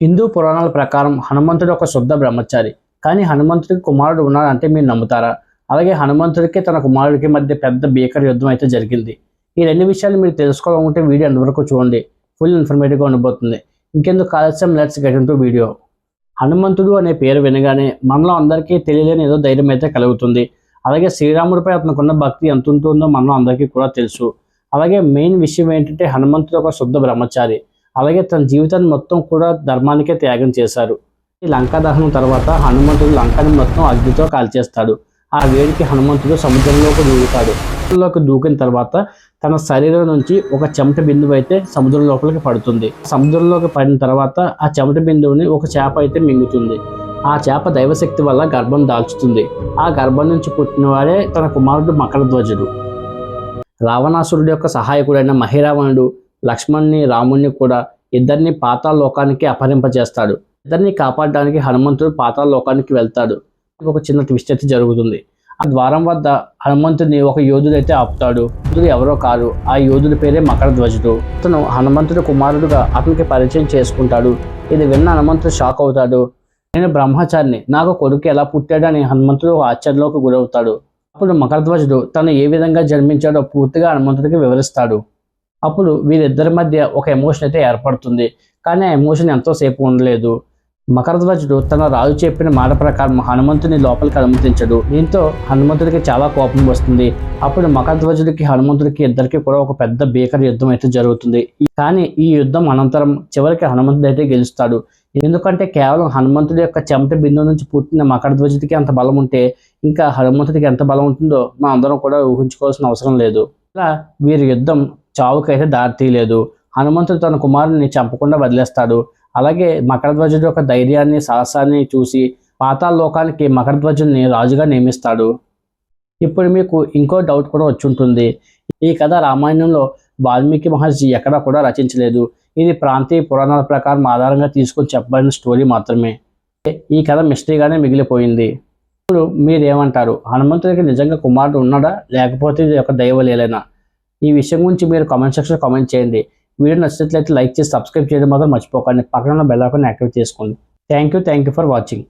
హిందూ పురాణాల ప్రకారం హనుమంతుడు ఒక శుద్ధ బ్రహ్మచారి. కానీ హనుమంతుడికి కుమారుడు ఉన్నాడంటే మీరు నమ్ముతారా? అలాగే హనుమంతుడికి తన కుమారుడికి మధ్య పెద్ద భీకర యుద్ధం అయితే జరిగింది. ఈ రెండు విషయాలు మీరు తెలుసుకోవాలనుకుంటే వీడియో ఎంతవరకు చూడండి. ఫుల్ ఇన్ఫర్మేటివ్గా ఉండబోతుంది. ఇంకెందుకు ఆలస్యం, లెట్స్ గెట్ ఇంటూ వీడియో. హనుమంతుడు అనే పేరు వినగానే మనలో అందరికీ తెలియలేని ఏదో ధైర్యం అయితే కలుగుతుంది. అలాగే శ్రీరాముడిపై అతనుకున్న భక్తి ఎంత ఉంటుందో మనలో అందరికీ కూడా తెలుసు. అలాగే మెయిన్ విషయం ఏంటంటే హనుమంతుడు ఒక శుద్ధ బ్రహ్మచారి. అలాగే తన జీవితాన్ని మొత్తం కూడా ధర్మానికే త్యాగం చేశారు. ఈ లంకా దహనం తర్వాత హనుమంతుడు లంకని మొత్తం అగ్నితో కాల్చేస్తాడు. ఆ వేడికి హనుమంతుడు సముద్రంలోకి దూకుతాడు. సముద్రంలోకి దూకిన తర్వాత తన శరీరం నుంచి ఒక చెమట బిందువు అయితే సముద్రం లోపలికి పడుతుంది. సముద్రంలోకి పడిన తర్వాత ఆ చెమట బిందువుని ఒక చేప అయితే మింగుతుంది. ఆ చేప దైవశక్తి వల్ల గర్భం దాల్చుతుంది. ఆ గర్భం నుంచి పుట్టిన వారే తన కుమారుడు మకరధ్వజుడు. రావణాసురుడి యొక్క సహాయకుడైన మహిరావణుడు లక్ష్మణ్ని, రాముణ్ణి కూడా ఇద్దరిని పాతాళ లోకానికి అపహరింపజేస్తాడు. ఇద్దరిని కాపాడడానికి హనుమంతుడు పాతాళ లోకానికి వెళ్తాడు. ఒక చిన్న ట్విస్ట్ అయితే జరుగుతుంది. ఆ ద్వారం వద్ద హనుమంతుడిని ఒక యోధుడు అయితే ఆపుతాడు. యోధుడు ఎవరో కాదు, ఆ యోధుడి పేరే మకరధ్వజుడు. అతను హనుమంతుడి కుమారుడుగా అతనికి పరిచయం చేసుకుంటాడు. ఇది విన్న హనుమంతుడు షాక్ అవుతాడు. నేను బ్రహ్మచారిని, నాకు కొడుకు ఎలా పుట్టాడని హనుమంతుడు ఆశ్చర్యంలోకి గురవుతాడు. అప్పుడు మకరధ్వజుడు తను ఏ విధంగా జన్మించాడో పూర్తిగా హనుమంతుడికి వివరిస్తాడు. అప్పుడు వీరిద్దరి మధ్య ఒక ఎమోషన్ అయితే ఏర్పడుతుంది. కానీ ఆ ఎమోషన్ ఎంతోసేపు ఉండలేదు. మకరధ్వజుడు తన రాజు చెప్పిన మాట ప్రకారం హనుమంతుని లోపలికి అనుమతించడు. దీంతో హనుమంతుడికి చాలా కోపం వస్తుంది. అప్పుడు మకరధ్వజుడికి హనుమంతుడికి ఇద్దరికి కూడా ఒక పెద్ద భీకర యుద్ధం అయితే జరుగుతుంది. కానీ ఈ యుద్ధం అనంతరం చివరికి హనుమంతుడు అయితే గెలుస్తాడు. ఎందుకంటే కేవలం హనుమంతుడి యొక్క చెమట బిందువు నుంచి పుట్టిన మకరధ్వజుడికి అంత బలం ఉంటే ఇంకా హనుమంతుడికి ఎంత బలం ఉంటుందో మనం అందరం కూడా ఊహించుకోవాల్సిన అవసరం లేదు. ఇలా వీరి యుద్ధం చావుకైతే దారి తీయలేదు. హనుమంతుడు తన కుమారుని చంపకుండా వదిలేస్తాడు. అలాగే మకరధ్వజుడి యొక్క ధైర్యాన్ని, సాహసాన్ని చూసి పాతాళ లోకానికి మకరధ్వజుడిని రాజుగా నియమిస్తాడు. ఇప్పుడు మీకు ఇంకో డౌట్ కూడా వచ్చి ఉంటుంది. ఈ కథ రామాయణంలో వాల్మీకి మహర్షి ఎక్కడా కూడా రచించలేదు. ఇది ప్రాంతీయ పురాణాల ప్రకారం ఆధారంగా తీసుకొని చెప్పబడిన స్టోరీ మాత్రమే. ఈ కథ మిస్టరీగానే మిగిలిపోయింది. ఇప్పుడు మీరేమంటారు? హనుమంతుడికి నిజంగా కుమారుడు ఉన్నాడా, లేకపోతే ఇది ఒక దైవలీలైనా? ఈ విషయం గురించి మీరు కామెంట్ సెక్షన్లో కామెంట్ చేయండి. వీడియో నచ్చినట్లయితే లైక్ చేసి సబ్స్క్రైబ్ చేయడం మాత్రం మర్చిపోకండి. పక్కన బెల్ ఐకాన్ యాక్టివేట్ చేసుకోండి. Thank you for watching.